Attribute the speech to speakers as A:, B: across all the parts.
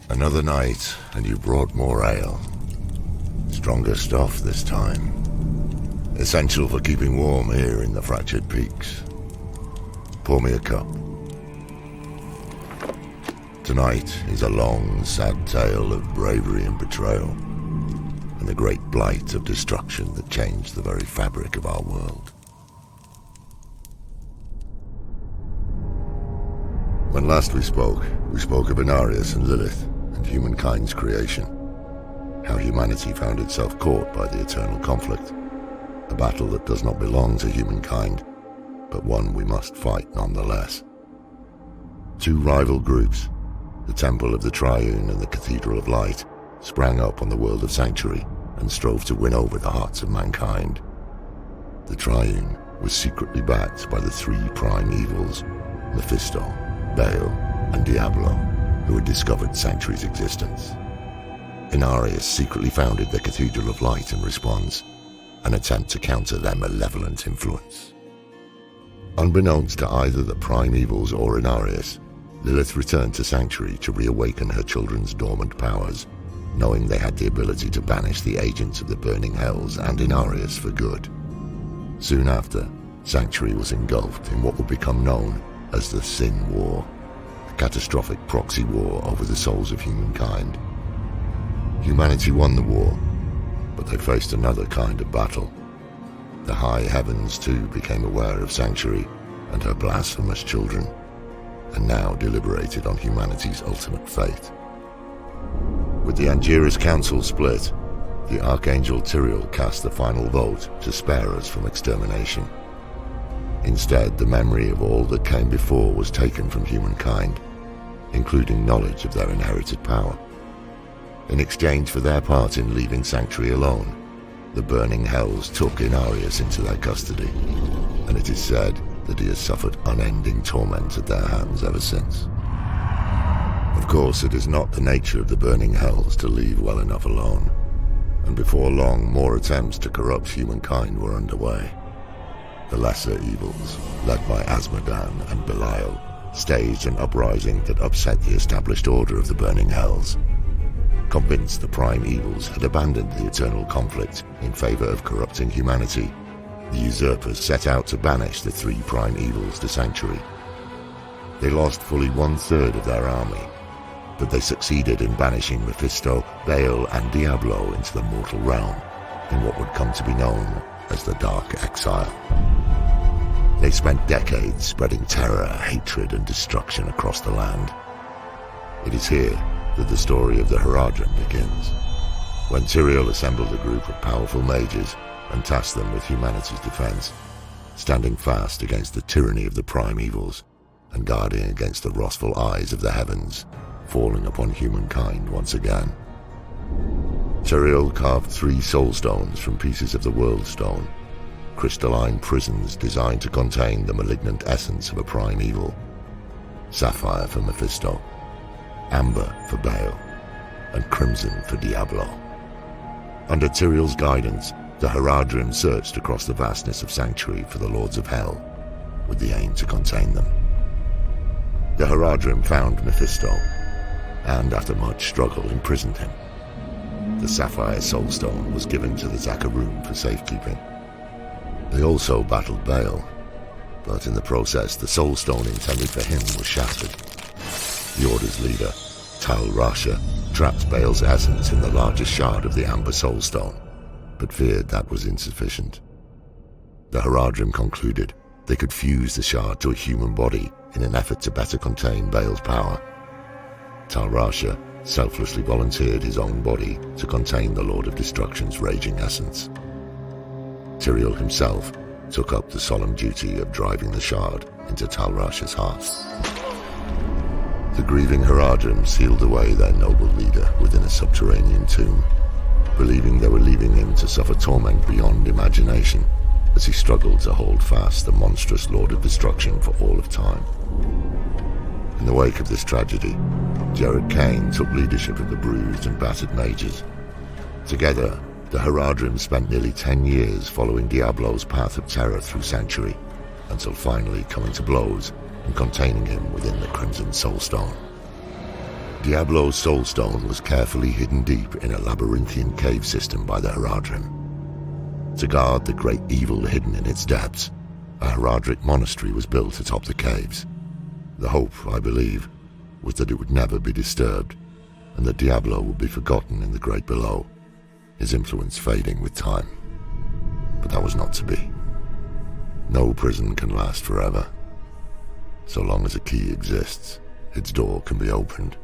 A: Another night, and you brought more ale. Stronger stuff this time. Essential for keeping warm here in the fractured peaks. Pour me a cup. Tonight is a long, sad tale of bravery and betrayal, and the great blight of destruction that changed the very fabric of our world. When last we spoke of Inarus and Lilith and humankind's creation, how humanity found itself caught by the eternal conflict, a battle that does not belong to humankind, but one we must fight nonetheless. Two rival groups, the Temple of the Triune and the Cathedral of Light, sprang up on the world of Sanctuary and strove to win over the hearts of mankind. The Triune was secretly backed by the three prime evils, Mephisto, Baal, and Diablo, who had discovered Sanctuary's existence. Inarus secretly founded the Cathedral of Light in response, an attempt to counter their malevolent influence. Unbeknownst to either the prime evils or Inarus, Lilith returned to Sanctuary to reawaken her children's dormant powers, knowing they had the ability to banish the agents of the burning hells and Inarus for good. Soon after, Sanctuary was engulfed in what would become known as the Sin War, a catastrophic proxy war over the souls of humankind. Humanity won the war, but they faced another kind of battle. The high heavens too became aware of Sanctuary and her blasphemous children, and now deliberated on humanity's ultimate fate. With the Angiras Council split, the Archangel Tyrael cast the final vote to spare us from extermination. Instead, the memory of all that came before was taken from humankind, including knowledge of their inherited power. In exchange for their part in leaving Sanctuary alone, the burning hells took Inarus into their custody, and it is said that he has suffered unending torment at their hands ever since. Of course, it is not the nature of the burning hells to leave well enough alone, and before long more attempts to corrupt humankind were underway. The lesser evils, led by Asmodan and Belial, staged an uprising that upset the established order of the burning hells. Convinced the prime evils had abandoned the eternal conflict in favor of corrupting humanity, the usurpers set out to banish the three prime evils to Sanctuary. They lost fully 1/3 of their army, but they succeeded in banishing Mephisto, Baal, and Diablo into the mortal realm in what would come to be known as the Dark Exile. They spent decades spreading terror, hatred, and destruction across the land. It is here that the story of the Haradrim begins, when Tyrael assembled a group of powerful mages and tasked them with humanity's defense, standing fast against the tyranny of the prime evils and guarding against the wrathful eyes of the heavens falling upon humankind once again. Tyrael carved 3 soul stones from pieces of the World Stone, crystalline prisons designed to contain the malignant essence of a prime evil. Sapphire for Mephisto, amber for Baal, and crimson for Diablo. Under Tyrael's guidance, the Haradrim searched across the vastness of Sanctuary for the Lords of Hell, with the aim to contain them. The Haradrim found Mephisto, and after much struggle imprisoned him. The Sapphire Soulstone was given to the Zakarum for safekeeping. They also battled Baal, but in the process the Soulstone intended for him was shattered. The Order's leader, Tal Rasha, trapped Baal's essence in the largest shard of the Amber Soulstone, but feared that was insufficient. The Haradrim concluded they could fuse the shard to a human body in an effort to better contain Baal's power. Tal Rasha selflessly volunteered his own body to contain the Lord of Destruction's raging essence. Tyrael himself took up the solemn duty of driving the shard into Tal Rasha's heart. The grieving Haradrim sealed away their noble leader within a subterranean tomb, believing they were leaving him to suffer torment beyond imagination as he struggled to hold fast the monstrous Lord of Destruction for all of time. In the wake of this tragedy, Jared Kane took leadership of the bruised and battered mages. Together, the Haradrim spent nearly 10 years following Diablo's path of terror through Sanctuary, until finally coming to blows and containing him within the Crimson Soulstone. Diablo's soul stone was carefully hidden deep in a labyrinthian cave system by the Lorath'ın. To guard the great evil hidden in its depths, a Lorath'ın monastery was built atop the caves. The hope, I believe, was that it would never be disturbed, and that Diablo would be forgotten in the great below, his influence fading with time. But that was not to be. No prison can last forever. So long as a key exists, its door can be opened.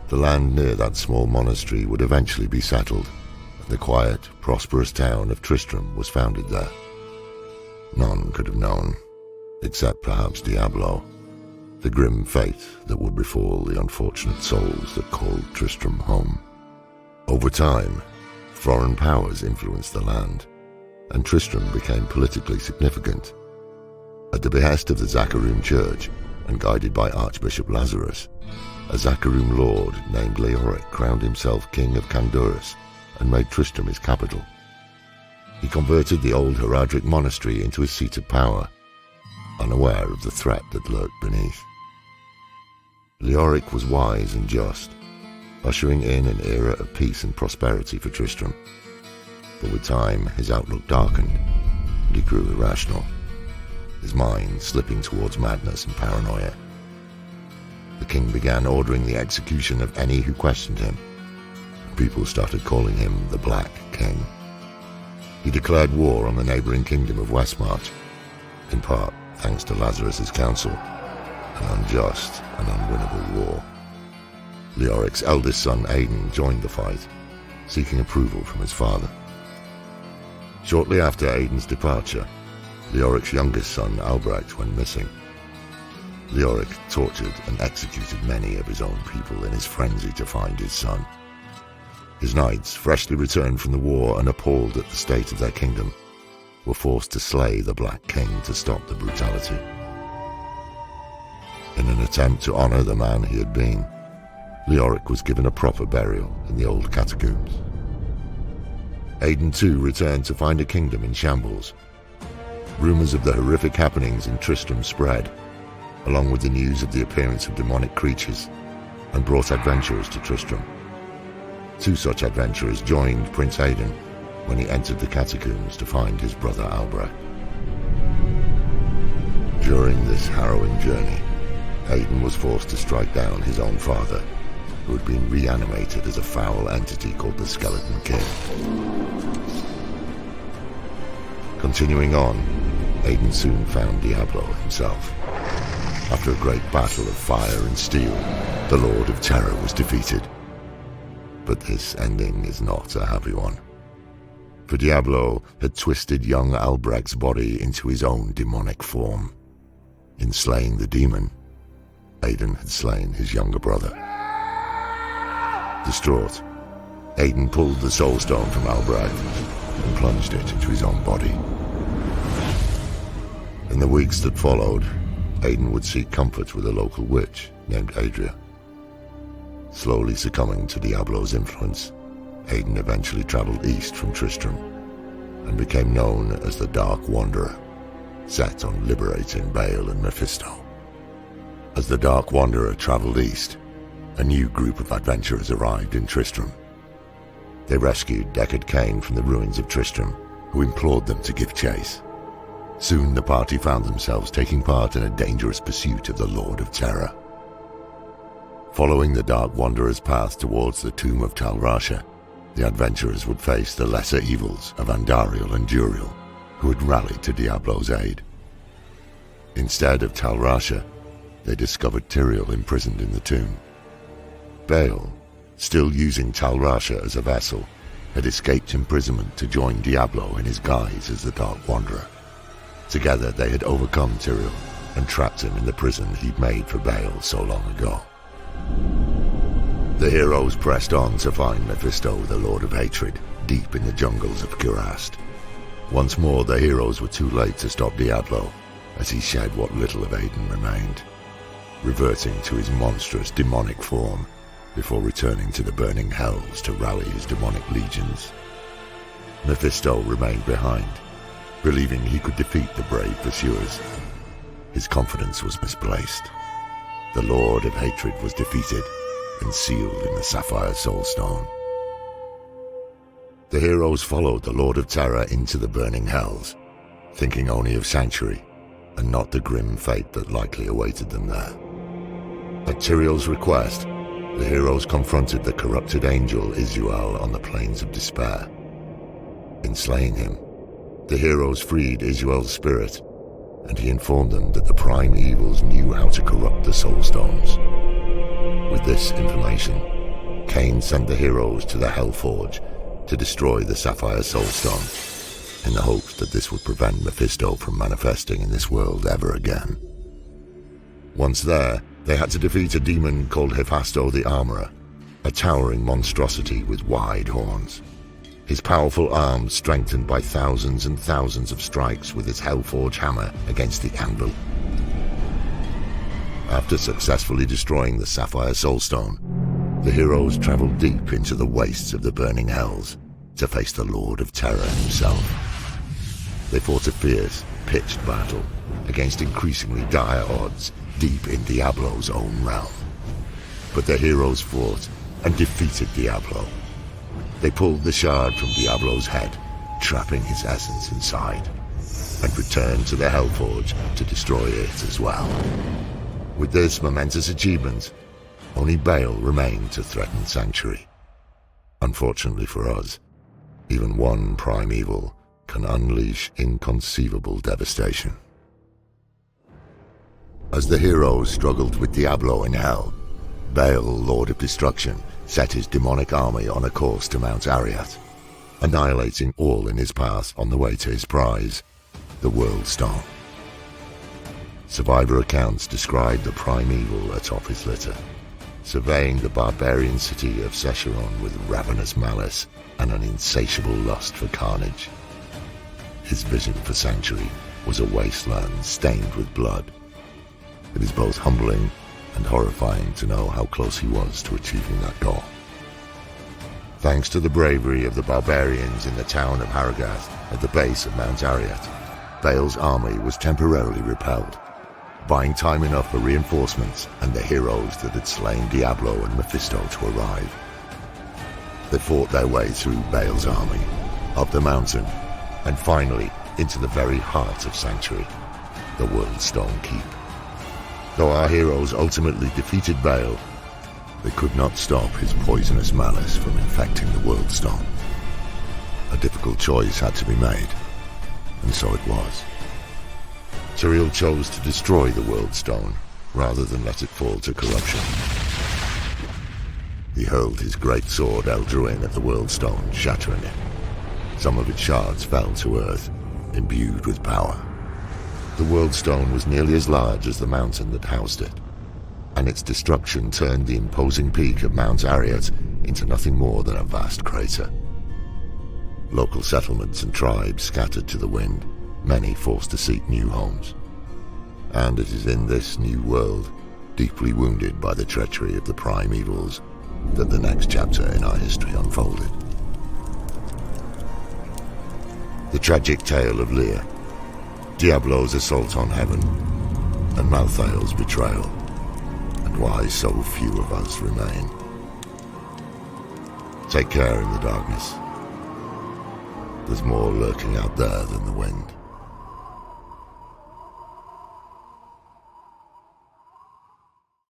A: The land near that small monastery would eventually be settled, and the quiet, prosperous town of Tristram was founded there. None could have known, except perhaps Diablo, the grim fate that would befall the unfortunate souls that called Tristram home. Over time, foreign powers influenced the land, and Tristram became politically significant. At the behest of the Zaccharum Church, and guided by Archbishop Lazarus, a Zaccharum lord named Leoric crowned himself king of Candurus and made Tristram his capital. He converted the old Lorath'ın monastery into his seat of power, unaware of the threat that lurked beneath. Leoric was wise and just, ushering in an era of peace and prosperity for Tristram. But with time, his outlook darkened, and he grew irrational, his mind slipping towards madness and paranoia. The king began ordering the execution of any who questioned him, and people started calling him the Black King. He declared war on the neighboring kingdom of Westmarch, in part thanks to Lazarus's counsel, an unjust and unwinnable war. Leoric's eldest son Aidan joined the fight, seeking approval from his father. Shortly after Aidan's departure, Leoric's youngest son Albrecht went missing. Leoric tortured and executed many of his own people in his frenzy to find his son. His knights, freshly returned from the war and appalled at the state of their kingdom, were forced to slay the Black King to stop the brutality. In an attempt to honor the man he had been, Leoric was given a proper burial in the old catacombs. Aidan too returned to find a kingdom in shambles. Rumors of the horrific happenings in Tristram spread, along with the news of the appearance of demonic creatures, and brought adventurers to Tristram. Two such adventurers joined Prince Aidan when he entered the catacombs to find his brother Albrecht. During this harrowing journey, Aidan was forced to strike down his own father, who had been reanimated as a foul entity called the Skeleton King. Continuing on, Aidan soon found Diablo himself. After a great battle of fire and steel, the Lord of Terror was defeated. But this ending is not a happy one. For Diablo had twisted young Albrecht's body into his own demonic form. In slaying the demon, Aidan had slain his younger brother. Distraught, Aidan pulled the soul stone from Albrecht and plunged it into his own body. In the weeks that followed, Aidan would seek comfort with a local witch named Adria. Slowly succumbing to Diablo's influence, Aidan eventually traveled east from Tristram and became known as the Dark Wanderer, set on liberating Baal and Mephisto. As the Dark Wanderer traveled east, a new group of adventurers arrived in Tristram. They rescued Deckard Cain from the ruins of Tristram, who implored them to give chase. Soon the party found themselves taking part in a dangerous pursuit of the Lord of Terror. Following the Dark Wanderer's path towards the tomb of Tal Rasha, the adventurers would face the lesser evils of Andariel and Duriel, who had rallied to Diablo's aid. Instead of Tal Rasha, they discovered Tyrael imprisoned in the tomb. Baal, still using Tal Rasha as a vessel, had escaped imprisonment to join Diablo in his guise as the Dark Wanderer. Together they had overcome Tyrael and trapped him in the prison he'd made for Baal so long ago. The heroes pressed on to find Mephisto, the Lord of Hatred, deep in the jungles of Kurast. Once more the heroes were too late to stop Diablo, as he shed what little of Aidan remained, reverting to his monstrous demonic form before returning to the burning hells to rally his demonic legions. Mephisto remained behind, believing he could defeat the brave pursuers. His confidence was misplaced. the Lord of Hatred was defeated and sealed in the Sapphire Soulstone. The heroes followed the Lord of Terror into the burning hells, thinking only of sanctuary and not the grim fate that likely awaited them there. At Tyrael's request, the heroes confronted the corrupted angel Isuel on the Plains of Despair. In slaying him, the heroes freed Isuel's spirit, and he informed them that the prime evils knew how to corrupt the Soulstones. With this information, Cain sent the heroes to the Hellforge to destroy the Sapphire Soulstone, in the hopes that this would prevent Mephisto from manifesting in this world ever again. Once there, they had to defeat a demon called Hephasto the Armorer, a towering monstrosity with wide horns. His powerful arms strengthened by thousands and thousands of strikes with his Hellforge hammer against the anvil. After successfully destroying the Sapphire Soulstone, the heroes traveled deep into the wastes of the burning hells to face the Lord of Terror himself. They fought a fierce, pitched battle against increasingly dire odds deep in Diablo's own realm. But the heroes fought and defeated Diablo. They pulled the shard from Diablo's head, trapping his essence inside, and returned to the Hellforge to destroy it as well. With this momentous achievement, only Baal remained to threaten Sanctuary. Unfortunately for us, even one prime evil can unleash inconceivable devastation. As the heroes struggled with Diablo in hell, Baal, Lord of Destruction, set his demonic army on a course to Mount Arreat, annihilating all in his path on the way to his prize, the World Stone. Survivor accounts describe the prime evil atop his litter, surveying the barbarian city of Secheron with ravenous malice and an insatiable lust for carnage. His vision for Sanctuary was a wasteland stained with blood. It is both humbling and horrifying to know how close he was to achieving that goal. Thanks to the bravery of the barbarians in the town of Haragath at the base of Mount Arreat, Baal's army was temporarily repelled, buying time enough for reinforcements and the heroes that had slain Diablo and Mephisto to arrive. They fought their way through Baal's army, up the mountain, and finally into the very heart of Sanctuary, the World Stone Keep. Though our heroes ultimately defeated Baal, they could not stop his poisonous malice from infecting the World Stone. A difficult choice had to be made, and so it was. Tyrael chose to destroy the World Stone rather than let it fall to corruption. He hurled his great sword Eldruin at the World Stone, shattering it. Some of its shards fell to earth, imbued with power. The World Stone was nearly as large as the mountain that housed it, and its destruction turned the imposing peak of Mount Arreat into nothing more than a vast crater. Local settlements and tribes scattered to the wind, many forced to seek new homes. And it is in this new world, deeply wounded by the treachery of the prime evils, that the next chapter in our history unfolded. The tragic tale of Lear, Diablo's assault on heaven, and Malthael's betrayal, and why so few of us remain. Take care in the darkness. There's more lurking out there than the wind.